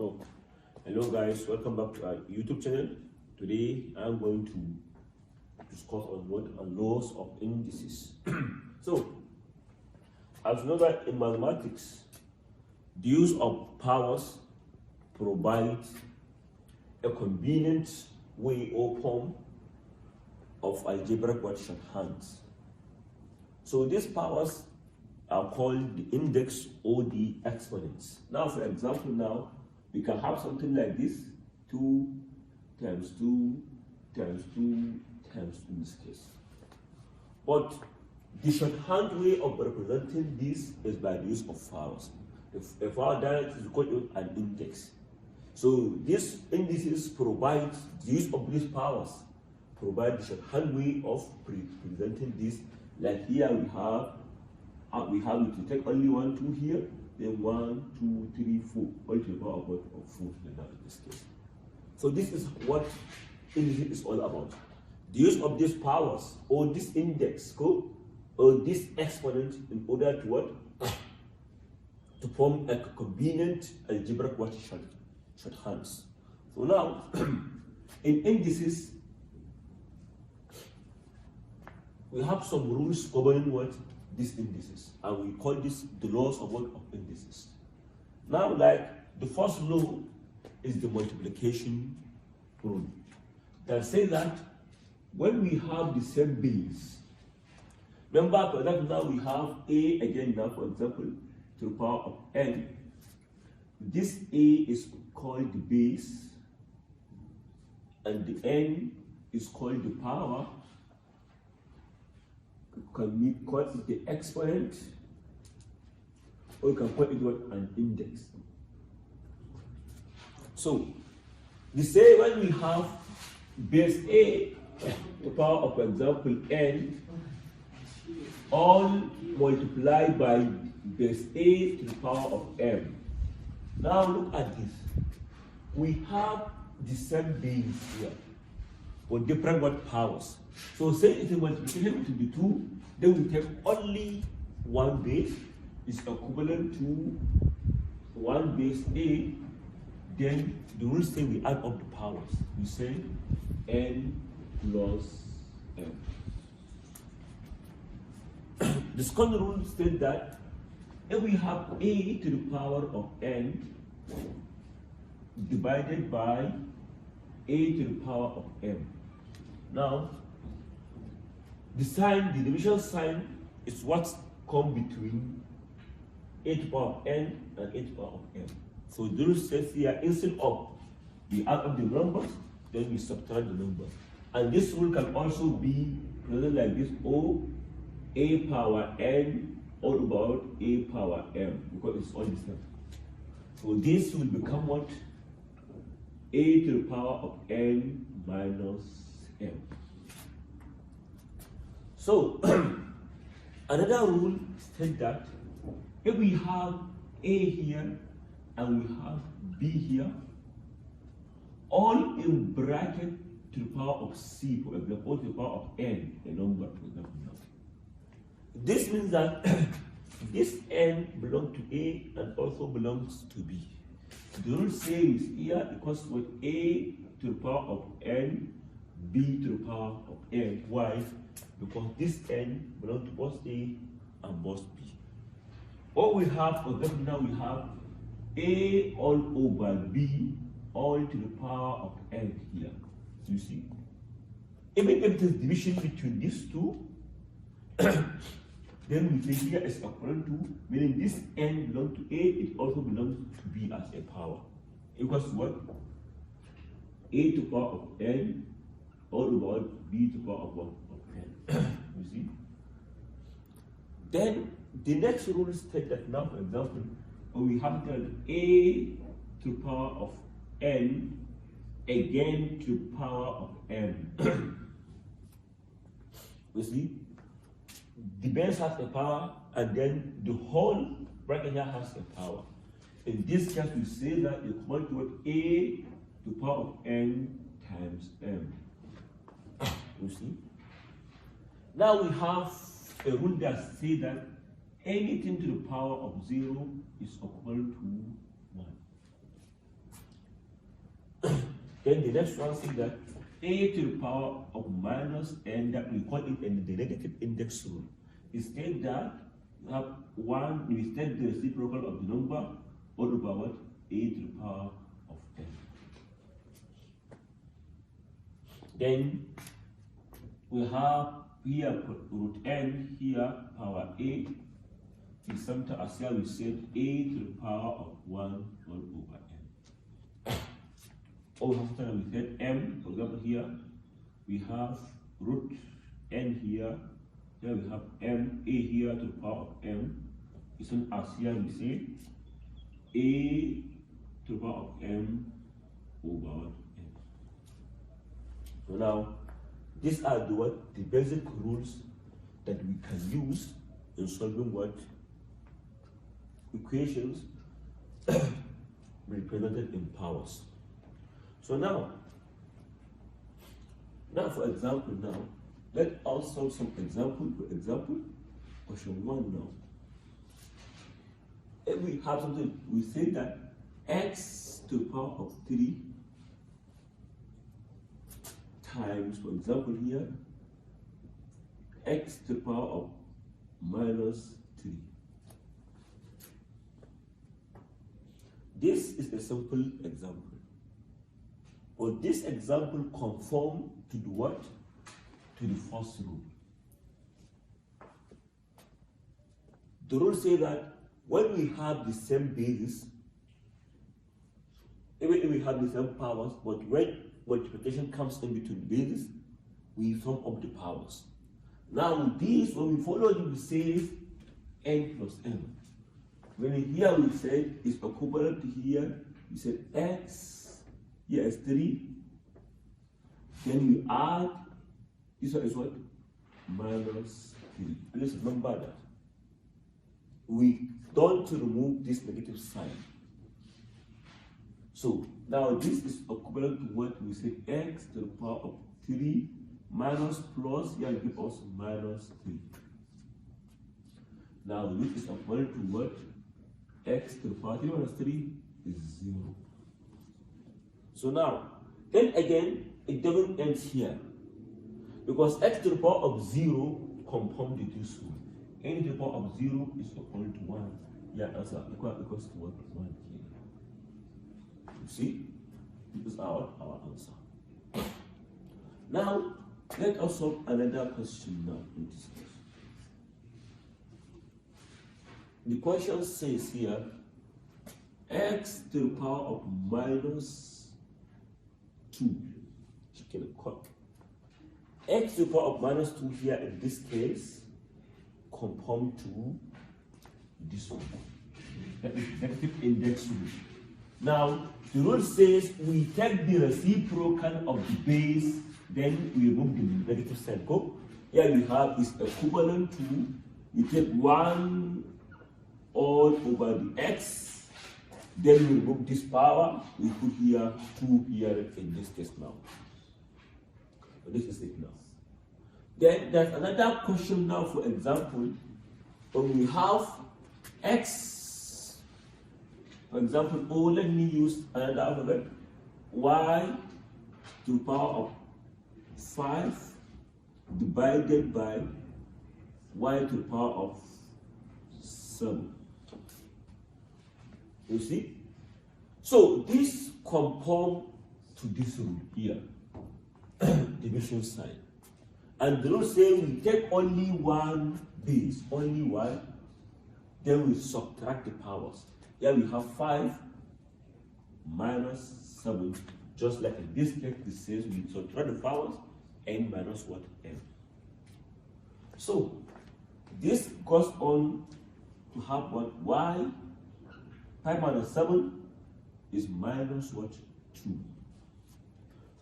So, hello guys, welcome back to our YouTube channel. Today I'm going to discuss on what are laws of indices. So, as you know that in mathematics, the use of powers provides a convenient way or form of algebraic shorthands. So these powers are called the index or the exponents. Now, for example, we can have something like this: 2 times 2 times 2 times 2 in this case. But the shorthand way of representing this is by the use of powers. If our direct is called an index. So these indices provide the use of these powers, provide the shorthand way of presenting this. Like here we have it to take only 1, 2 here, then 1, 2, 3, 4, all to the power of 4 like that in this case. So this is what indices is all about. The use of these powers or this index code or this exponent in order to what? To form a convenient algebraic shorthands. So now in indices we have some rules governing what these indices, and we call this the laws of what of indices. Now, like the first law is the multiplication rule that says that when we have the same base, remember for example now we have a again now for example to the power of n. This a is called the base and the n is called the power. You can call it the exponent, or you can call it what an index. So we say when we have base a to the power of, for example, n, all multiplied by base a to the power of m. Now look at this. We have the same base here with different what powers. So say if the multiplication to be 2, then we take only one base is equivalent to 1 base a. Then the rule say we add up the powers. We say n plus m. The second rule states that if we have a to the power of n divided by a to the power of m. Now, the sign, the division sign, is what comes between a to the power of n and a to the power of m. So the rule says here, instead of we add up the numbers, then we subtract the numbers. And this rule can also be presented like this: O a power n all about a power m, because it's all the same. So this will become what? A to the power of n minus m. So another rule states that if we have a here and we have b here, all in bracket to the power of c, for example, or to the power of n, a number, for example. This means that this n belongs to a and also belongs to b. The rule says here equals to a to the power of n, b to the power of n. Why? Because this n belongs to both a and both b. All we have, for example, now we have a all over b all to the power of n here. So you see, even if there's division between these two, then we say here is equivalent to, meaning this n belongs to a, it also belongs to b as a power. Equals to what? A to the power of n all over b to the power of 1 of n. You see? Then the next rule states that now, for example, when we have a to the power of n again to the power of m. You see? The base has a power, and then the whole bracket here has a power. In this case, we say that it's equal to a to the power of n times m. You see? Now we have a rule that says that anything to the power of 0 is equal to 1. Then the next one says that a to the power of minus n, that we call it in the negative index rule. Instead that we have 1, we take the reciprocal of the number all over what? A to the power of n. Then we have here root n, here power a. In center as here we said a to the power of 1 all over n. Or we have something we said m, for example here we have root n here. Here we have m, a here to the power of m. It's as here we say a to the power of m over n. So now, these are the basic rules that we can use in solving what? Equations represented in powers. So now for example, let us solve some example. For example, question 1 now. If we have something, we say that x to the power of 3 times, for example here, x to the power of minus 3. This is a simple example. But this example conforms to the what? To the first rule. The rule says that when we have the same basis, even if we have the same powers, but when multiplication comes in between bases, we sum up the powers. Now with this, when we follow it, we say n plus m. When here we said it's equivalent to here, we said x, here is 3. Then we add, this one is what? Minus 3. Please remember that. We don't remove this negative sign. So now this is equivalent to what we say x to the power of 3 minus plus, here give us minus 3. Now this is equivalent to what? X to the power 3 minus 3 is 0. So now, then again, it doesn't end here. Because x to the power of 0 compound with this rule. N to the power of 0 is equal to 1. Yeah, answer equals to what? 1 here. You see? This is our answer. Now, let us solve another question now in this case. The question says here, x to the power of minus 2. X to the power of minus 2 here in this case compound to this one. That is negative index rule. Now, the rule says we take the reciprocal of the base, then we remove the negative sign. Here we have is equivalent to, we take 1 all over the x, then we remove this power, we put here 2 here in this case now. So this is it now. Then there's another question now, for example, when we have x, for example, let me use another alphabet, y to the power of 5 divided by y to the power of 7. You see? So this conforms to this rule here, division sign. And the rule says we take only one base, only y, then we subtract the powers. Here we have 5 minus 7, just like in this case, it says we subtract the powers, n minus what? M. So this goes on to have what? Y, 5 minus 7 is minus what? 2.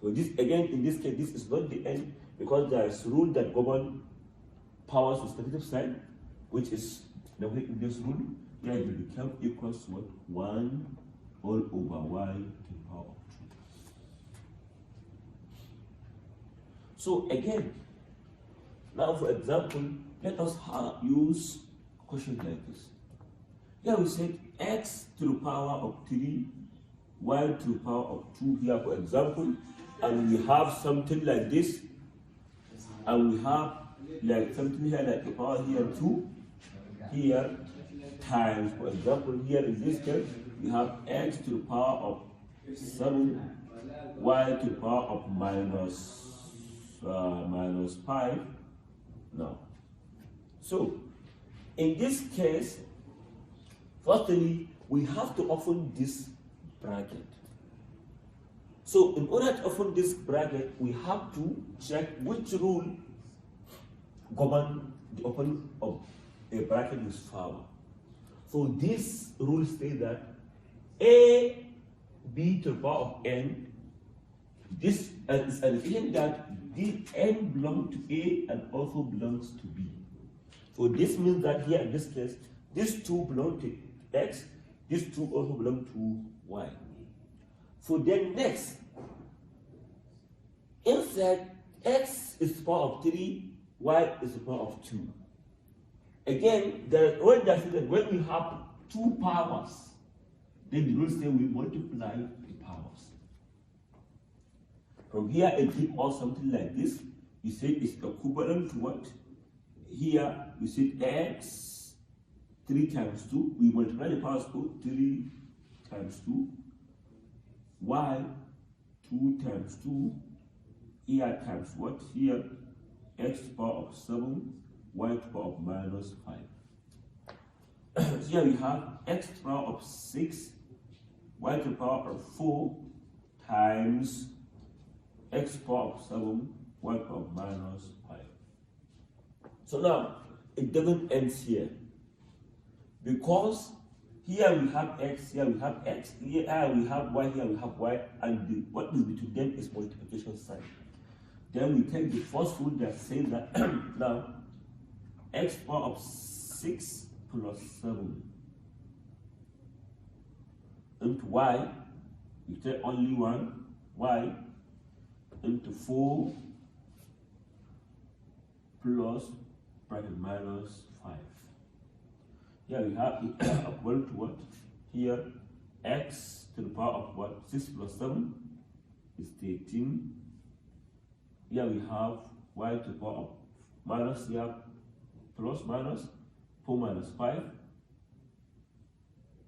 So this, again, in this case, this is not the n, because there is rule that govern powers with negative sign, which is in this rule, where it will become equals to what? 1 all over y to the power of 2. So again, now for example, let us use a question like this. Here we said x to the power of 3 y to the power of 2 here, for example, and we have something like this, and we have like something here like the power here 2 here times, for example, here in this case we have x to the power of 7 y to the power of minus 5 now. So in this case, firstly we have to open this bracket. So in order to open this bracket, we have to check which rule governs the opening of a bracket with power. So this rule states that a b to the power of n, this is an indication that this n belongs to a and also belongs to b. So this means that here in this case, these two belong to x, these two also belong to y. So then next, inside x is the power of 3, y is the power of 2. Again, when we have two powers, then the rule says we multiply the powers. From here, it gives us something like this. You say it's equivalent to what? Here, we say x 3 times 2. We multiply the powers to 3 times 2. Y 2 times 2. Here times what? Here, x to the power of 7, y to the power of minus 5. So here we have x to the power of 6, y to the power of 4 times x to the power of 7, y to the power of minus 5. So now, it doesn't end here. Because here we have x, here we have x, here we have y, here we have y, and what is between them is multiplication sign. Then we take the first rule that says that now x to the power of 6 plus 7 into y, we take only one, y into 4 plus bracket minus 5. Here we have it equal to what? Here x to the power of what? 6 plus 7 is 13. Here we have y to the power of minus here plus minus 4 minus 5.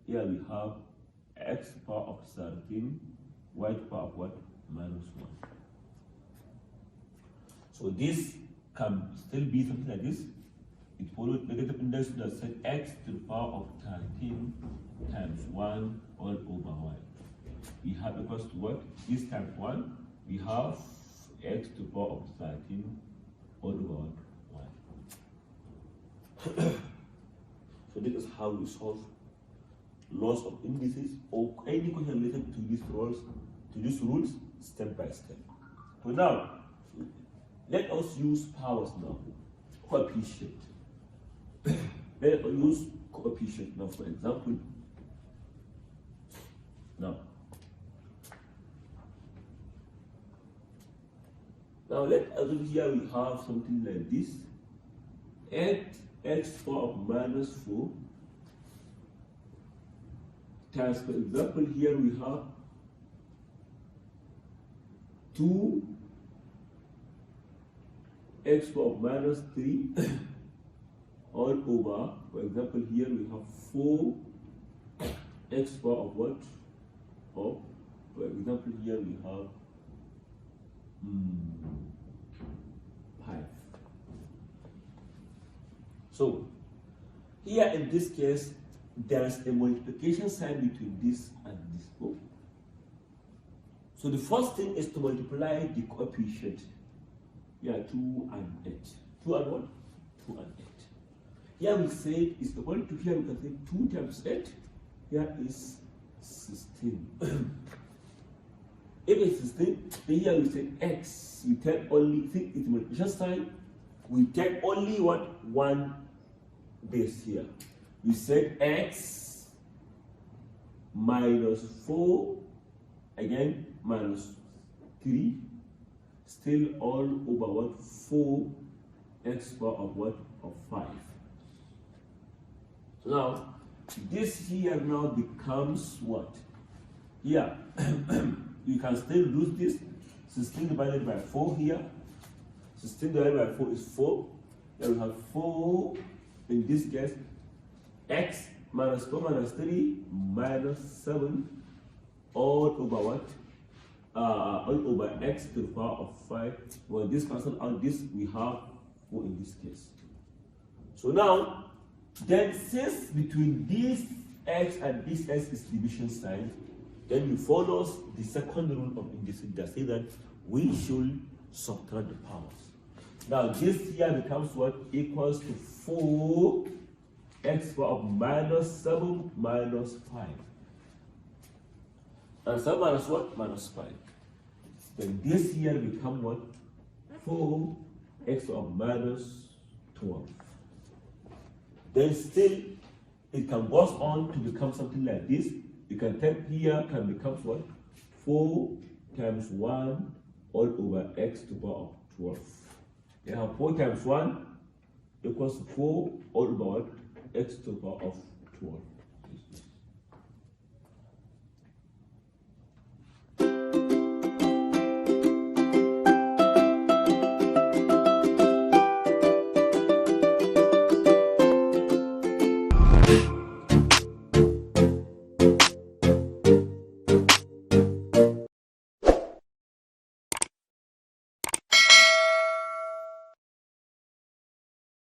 Here we have x to the power of 17, y to the power of what? Minus 1. So this can still be something like this. It follows negative index that said x to the power of 13 times 1 all over y. We have equals to what? This times 1, we have x to the power of 13 all over y. So this is how we solve laws of indices or any question related to these rules step by step. So now, let us use powers now. Coefficient. Let us use coefficient now, for example. Now let us here we have something like this. X to the power of minus 4 times, for example, here we have 2 x to the power of minus 3 all over, for example, here we have 4 x to the power of what? Of, for example, here we have 5. So here in this case, there is a multiplication sign between this and this. Oh. So the first thing is to multiply the coefficient. Here 2 and 8. 2 and what? 2 and 8. Here we say it's equal to, here we can say 2 times 8. Here is 16. If it's 16, then here we say x. We take only, think it's multiplication sign. We take only what? One base here. We said x minus 4, again minus 3, still all over what? 4 x power of what? Of 5. So now, this here now becomes what? here, you can still lose this. 16 divided by 4 here. 16 divided by 4 is 4. Then we have 4 in this case. X minus 4 minus 3 minus 7 all over what? All over x to the power of 5. Well, this cancel out this, we have 4 in this case. So now, then since between this x and this x is division sign, then you follow the second rule of indices that say that we should subtract the powers. Now this here becomes what? Equals to 4 x power of minus 7 minus 5. And 7 minus what? Minus 5. Then this here become what? 4 x of minus 12. Then still, it can go on to become something like this. You can take here, can become what? 4 times 1 all over x to the power of 12. You have 4 times 1 equals 4 all over what? X to the power of 12.